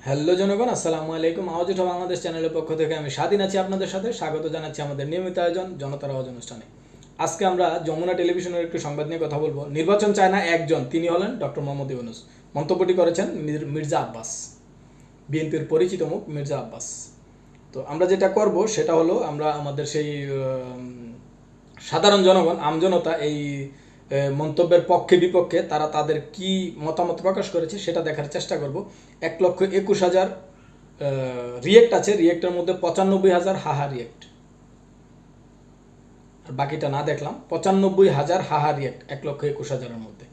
Hello জনগণ, আসসালামু আলাইকুম। আওয়াজ ওঠা বাংলাদেশ চ্যানেলের পক্ষ থেকে আমি স্বাধীন আছি আপনাদের সাথে। স্বাগত জানাচ্ছি আমাদের নিয়মিত আয়োজন জনতার আওয়াজ অনুষ্ঠানে। আজকে আমরা যমুনা টেলিভিশনের একটি সংবাদ নিয়ে কথা বলবো। নির্বাচন চায় না একজন, তিনি হলেন ডক্টর মোহাম্মদ ইউনূস। মন্তব্যটি করেছেন মির্জা আব্বাস, বিএনপির পরিচিত মুখ মির্জা আব্বাস। তো আমরা যেটা করব সেটা হলো, আমরা আমাদের সেই সাধারণ জনগণ, আমজনতা এই মন্তব্যের পক্ষে বিপক্ষে তারা তাদের কি মতামত প্রকাশ করেছে সেটা দেখার চেষ্টা করব। 1,21,000 রিয়েক্ট আছে, রিয়েক্টের মধ্যে 95,000 হাহা রিয়েক্ট, আর বাকিটা না দেখলাম। 95,000 হাহা রিয়েক্ট 1,21,000-এর মধ্যে।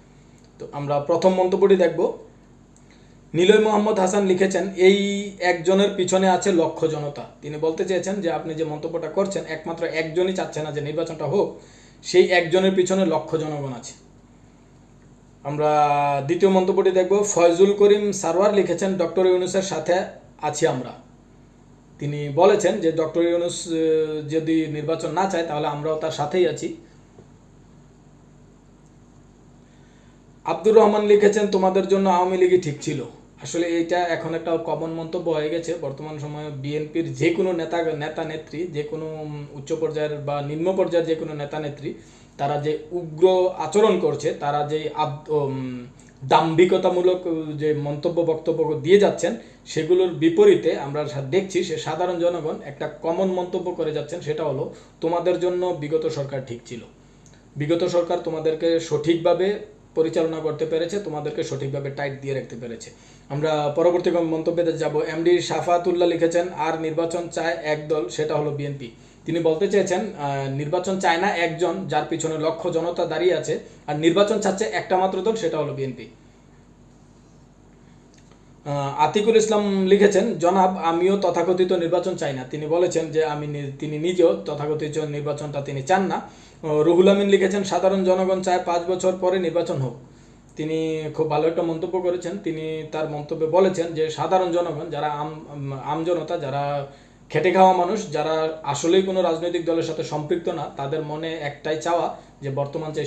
তো আমরা প্রথম মন্তব্যটি দেখব। নিলয় মোহাম্মদ হাসান লিখেছেন, এই একজনের পিছনে আছে লক্ষ জনতা। তিনি বলতে চেয়েছেন যে আপনি যে মন্তব্যটা করছেন, একমাত্র একজনই চাচ্ছে না যে নির্বাচনটা হোক, সেই একজনের পিছনে লক্ষ জনগণ আছে। আমরা দ্বিতীয় মন্তব্যটি দেখব। ফয়জুল করিম সারওয়ার লিখেছেন, ডক্টর ইউনূসের সাথে আছি আমরা। তিনি বলেছেন যে ডক্টর ইউনূস যদি নির্বাচন না চায় তাহলে আমরাও তার সাথেই আছি। আব্দুর রহমান লিখেছেন, তোমাদের জন্য আওয়ামী লীগই ঠিক ছিল। আসলে এইটা এখন একটা কমন মন্তব্য হয়ে গেছে বর্তমান সময়ে। বিএনপির যে কোনো নেতা নেত্রী, যে কোনো উচ্চ পর্যায়ের বা নিম্ন পর্যায়ের যে কোনো নেতা নেত্রী, তারা যে উগ্র আচরণ করছে, তারা যে দাম্ভিকতামূলক যে বক্তব্য দিয়ে যাচ্ছেন, সেগুলোর বিপরীতে আমরা দেখছি সে সাধারণ জনগণ একটা কমন মন্তব্য করে যাচ্ছেন। সেটা হলো, তোমাদের জন্য বিগত সরকার ঠিক ছিল। বিগত সরকার তোমাদেরকে সঠিকভাবে পরিচালনা করতে পেরেছে, তোমাদেরকে সঠিকভাবে টাইট দিয়ে রাখতে পেরেছে। আমরা পরবর্তী মন্তব্যে যাব। এমডি শাফাতুল্লাহ লিখেছেন, আর নির্বাচন চায় একদল, সেটা হলো বিএনপি। তিনি বলতে চেয়েছেন, নির্বাচন চায় না একজন, যার পিছনে লক্ষ জনতা দাঁড়িয়ে আছে, আর নির্বাচন চাচ্ছে একটা মাত্র দল, সেটা হলো বিএনপি। আতিকুল ইসলাম লিখেছেন, জনাব আমিও তথাকথিত নির্বাচন চাই না। তিনি বলেছেন যে তিনি নিজেও তথাকথিত নির্বাচনটা তিনি চান না। রুহুল আমিন লিখেছেন, সাধারণ জনগণ চায় 5 বছর পরে নির্বাচন হোক। তিনি খুব ভালো একটা মন্তব্য করেছেন। তিনি তার মন্তব্যে বলেছেন যে সাধারণ জনগণ, যারা আমজনতা, যারা খেটে খাওয়া মানুষ, যারা আসলেই কোনো রাজনৈতিক দলের সাথে সম্পৃক্ত না, তাদের মনে একটাই চাওয়া যে বর্তমান যে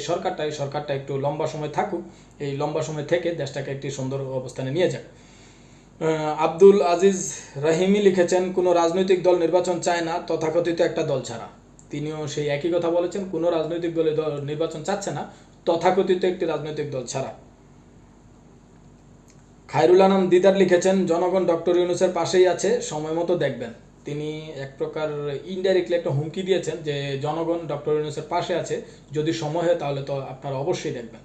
সরকারটা একটু লম্বা সময় থাকুক, এই লম্বা সময় থেকে দেশটাকে একটি সুন্দর অবস্থানে নিয়ে যাক। আব্দুল আজিজ রাহিমি লিখেছেন, কোনো রাজনৈতিক দল নির্বাচন চায় না তথাকথিত একটা দল ছাড়া। তিনিও সেই একই কথা বলেছেন, কোনো রাজনৈতিক দল নির্বাচন চাচ্ছে না তথাকথিত একটি রাজনৈতিক দল ছাড়া। খায়রুল আনাম দিদার লিখেছেন, জনগণ ডক্টর ইউনূসের পাশেই আছে, সময় মতো দেখবেন। তিনি এক প্রকার ইনডাইরেক্টলি একটা হুমকি দিয়েছেন যে জনগণ ডক্টর ইউনূসের পাশে আছে, যদি সময় হয় তাহলে তো আপনারা অবশ্যই দেখবেন।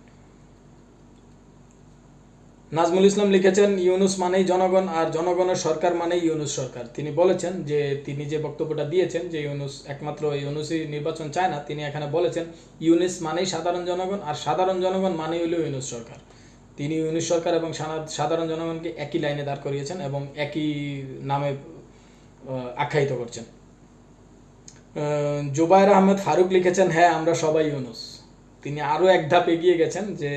নাজমুল ইসলাম লিখেছেন, ইউনূস মানেই জনগণ, আর জনগণের সরকার মানেই ইউনূস সরকার। তিনি বলেছেন যে তিনি যে বক্তব্যটা দিয়েছেন যে একমাত্র ইউনূসই নির্বাচন চায় না, তিনি এখানে বলেছেন ইউনূস মানেই সাধারণ জনগণ, আর সাধারণ জনগণ মানেই হলো ইউনূস সরকার। তিনি ইউনূস সরকার এবং সাধারণ জনগণকে একই লাইনে দাঁড় করিয়েছেন এবং একই নামে আখ্যায়িত করছেন। জুবায়ের আহমেদ ফারুক লিখেছেন, হ্যাঁ আমরা সবাই ইউনূস। তিনি আরও এক ধাপ এগিয়ে গেছেন যে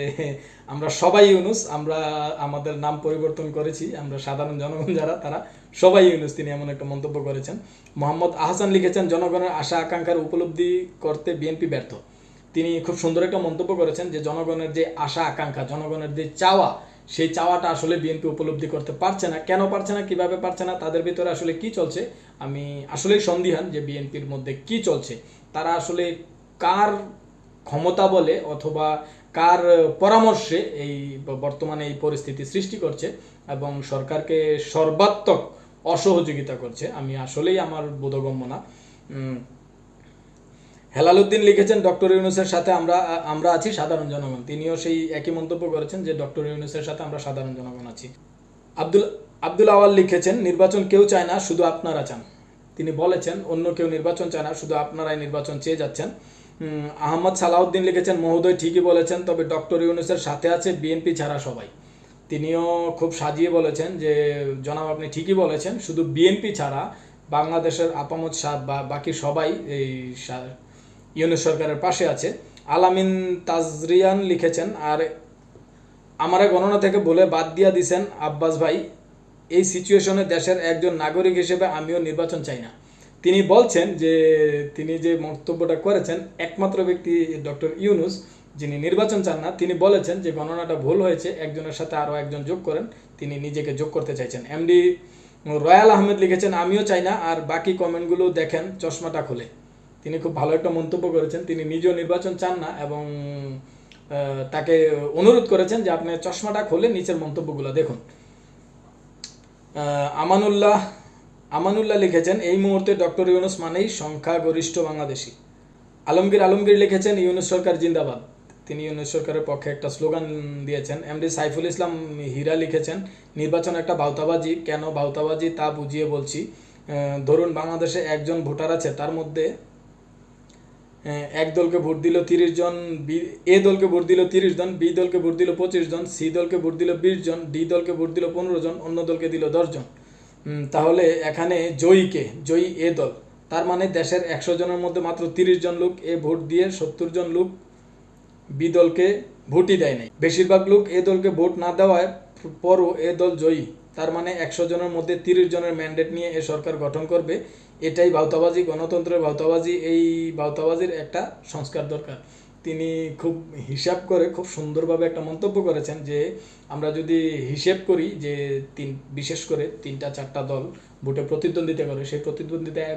আমরা সবাই ইউনূস, আমরা আমাদের নাম পরিবর্তন করেছি, আমরা সাধারণ জনগণ যারা, তারা সবাই ইউনূস। তিনি এমন একটা মন্তব্য করেছেন। মোহাম্মদ আহসান লিখেছেন, জনগণের আশা আকাঙ্ক্ষার উপলব্ধি করতে বিএনপি ব্যর্থ। তিনি খুব সুন্দর একটা মন্তব্য করেছেন যে জনগণের যে আশা আকাঙ্ক্ষা, জনগণের যে চাওয়া, সেই চাওয়াটা আসলে বিএনপি উপলব্ধি করতে পারছে না। কেন পারছে না, কিভাবে পারছে না, তাদের ভিতরে আসলে কি চলছে, আমি আসলেই সন্দিহান যে বিএনপির মধ্যে কি চলছে। তারা আসলে কার ক্ষমতা বলে অথবা কার পরামর্শে এই বর্তমানে এই পরিস্থিতি সৃষ্টি করছে এবং সরকারকে সর্বাত্মক অসহযোগিতা করছে, আমি আসলেই আমার বোধগম্য না। হেলাল উদ্দিন লিখেছেন, ডক্টর ইউনূসের সাথে আমরা আছি সাধারণ জনগণ। তিনিও সেই একই মন্তব্য করেছেন যে ডক্টর ইউনূসের সাথে আমরা সাধারণ জনগণ আছি। আব্দুল আওয়াল লিখেছেন, নির্বাচন কেউ চায় না, শুধু আপনারা চান। তিনি বলেছেন অন্য কেউ নির্বাচন চায় না, শুধু আপনারাই নির্বাচন চেয়ে যাচ্ছেন। আহমদ সালাউদ্দিন লিখেছেন, মহোদয় ঠিকই বলেছেন, তবে ডক্টর ইউনূসের সাথে আছে বিএনপি ছাড়া সবাই। তিনিও খুব সাজিয়ে বলেছেন যে জনাব আপনি ঠিকই বলেছেন, শুধু বিএনপি ছাড়া বাংলাদেশের আপামত বা বাকি সবাই এই ইউনূস সরকারের পাশে আছে। আলামিন তাজরিয়ান লিখেছেন, আর আমারে গণনা থেকে বলে বাদ দিয়া দিছেন আব্বাস ভাই, এই সিচুয়েশনে দেশের একজন নাগরিক হিসেবে আমিও নির্বাচন চাই না। তিনি বলছেন যে তিনি যে মন্তব্যটা করেছেন, একমাত্র ব্যক্তি ডক্টর ইউনূস যিনি নির্বাচন চান না, তিনি বলেছেন যে গণনাটা ভুল হয়েছে, একজনের সাথে আরও একজন যোগ করেন, তিনি নিজেকে যোগ করতে চাইছেন। এমডি রয়াল আহমেদ লিখেছেন আমিও চাই না, আর বাকি কমেন্টগুলো দেখেন চশমাটা খুলে। তিনি খুব ভালো একটা মন্তব্য করেছেন, তিনি নিজেও নির্বাচন চান না এবং তাকে অনুরোধ করেছেন যে আপনি চশমাটা খুলে নিচের মন্তব্যগুলো দেখুন। আমানুল্লাহ লিখেছেন এই মুহূর্তে ডক্টর ইউনূস মানেই সংখ্যাগরিষ্ঠ বাংলাদেশি। আলমগীর লিখেছেন ইউনূস সরকার জিন্দাবাদ, তিনি ইউনূস সরকারের পক্ষে একটা স্লোগান দিয়েছেন। এমডি সাইফুল ইসলাম হীরা লিখেছেন নির্বাচন একটা ভাউতাবাজি, কেন ভাউতাবাজি তা বুঝিয়ে বলছি। ধরুন বাংলাদেশে একজন ভোটার আছে, তার মধ্যে এক দলকে ভোট দিল 30 জন, এ দলকে ভোট দিল 30 জন, বি দলকে ভোট দিল 25 জন, সি দলকে ভোট দিল 20 জন, ডি দলকে ভোট দিল 15 জন, অন্য দলকে দিল 10 জন। তাহলে এখানে জয়ী এ দল, তার মানে দেশের 100 জনের মধ্যে মাত্র 30 জন লোক এ ভোট দিয়ে 70 জন লোক বি দলকে ভোটই দেয় নাই। বেশিরভাগ লোক এ দলকে ভোট না দেওয়ায় পরও এ দল জয়ী, তার মানে 100 জনের মধ্যে 30 জনের ম্যান্ডেট নিয়ে এ সরকার গঠন করবে। এটাই ভাউতাবাজি, গণতন্ত্রের ভাউতাবাজি। এই ভাউতাবাজির একটা সংস্কার দরকার। তিনি খুব হিসাব করে খুব সুন্দরভাবে একটা মন্তব্য করেছেন যে আমরা যদি হিসেব করি যে বিশেষ করে 3-4টা দল ভোটে প্রতিদ্বন্দ্বিতা করে, সেই প্রতিদ্বন্দ্বিতায়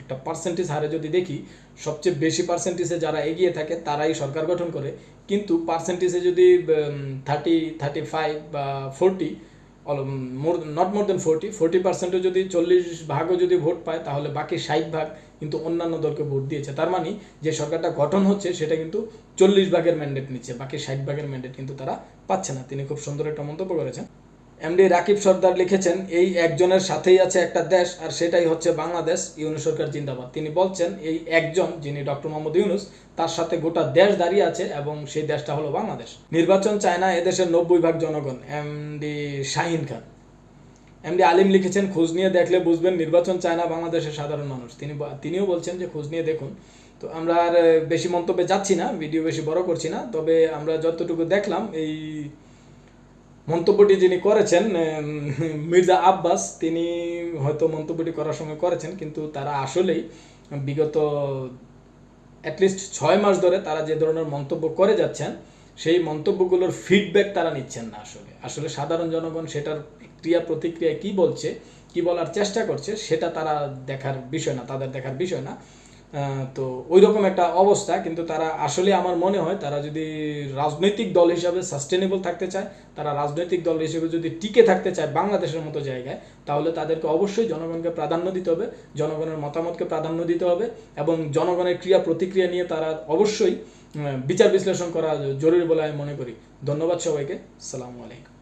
একটা পার্সেন্টেজ হারে যদি দেখি, সবচেয়ে বেশি পার্সেন্টেজে যারা এগিয়ে থাকে তারাই সরকার গঠন করে। কিন্তু পার্সেন্টেজে যদি 35 বা 40, নট মোর দেন 40% যদি 40% যদি ভোট পায়, তাহলে বাকি 60% কিন্তু অন্যান্য দলকে ভোট দিয়েছে। তার মানে যে সরকারটা গঠন হচ্ছে সেটা কিন্তু 40% ম্যান্ডেট নিচ্ছে, বাকি 60% ম্যান্ডেট কিন্তু তারা পাচ্ছে না। তিনি খুব সুন্দর একটা মন্তব্য করেছেন। এমডি রাকিব সর্দার লিখেছেন এই একজনের সাথেই আছে একটা দেশ, আর সেটাই হচ্ছে বাংলাদেশ, ইউনূস সরকার জিন্দাবাদ। তিনি বলছেন এই একজন, যিনি ডক্টর মোহাম্মদ ইউনূস, তার সাথে গোটা দেশ দাঁড়িয়ে আছে এবং সেই দেশটা হলো বাংলাদেশ। নির্বাচন চায় না এদেশের 90% জনগণ, এমডি শাহিন খান। এমডি আলিম লিখেছেন খোঁজ নিয়ে দেখলে বুঝবেন নির্বাচন চায় না বাংলাদেশের সাধারণ মানুষ। তিনিও বলছেন যে খোঁজ নিয়ে দেখুন। তো আমরা আর বেশি মন্তব্যে যাচ্ছি না, ভিডিও বেশি বড় করছি না, তবে আমরা যতটুকু দেখলাম এই মন্তব্যটি যিনি করেছেন মির্জা আব্বাস, তিনি হয়তো মন্তব্যটি করার সময় করেছেন, কিন্তু তারা আসলেই বিগত অ্যাটলিস্ট 6 মাস ধরে তারা যে ধরনের মন্তব্য করে যাচ্ছেন, সেই মন্তব্যগুলোর ফিডব্যাক তারা নিচ্ছেন না। আসলে সাধারণ জনগণ সেটার ক্রিয়া প্রতিক্রিয়ায় কি বলছে, কি বলার চেষ্টা করছে, সেটা তারা দেখার বিষয় না, তাদের দেখার বিষয় না। তো ওই রকম একটা অবস্থা। কিন্তু তারা আসলে আমার মনে হয় তারা যদি রাজনৈতিক দল হিসাবে সাস্টেনেবল থাকতে চায়, তারা রাজনৈতিক দল হিসেবে যদি টিকে থাকতে চায় বাংলাদেশের মতো জায়গায়, তাহলে তাদেরকে অবশ্যই জনগণকে প্রাধান্য দিতে হবে, জনগণের মতামতকে প্রাধান্য দিতে হবে এবং জনগণের ক্রিয়া প্রতিক্রিয়া নিয়ে তারা অবশ্যই বিচার বিশ্লেষণ করা জরুরি বলে আমি মনে করি। ধন্যবাদ সবাইকে। আসসালামু আলাইকুম।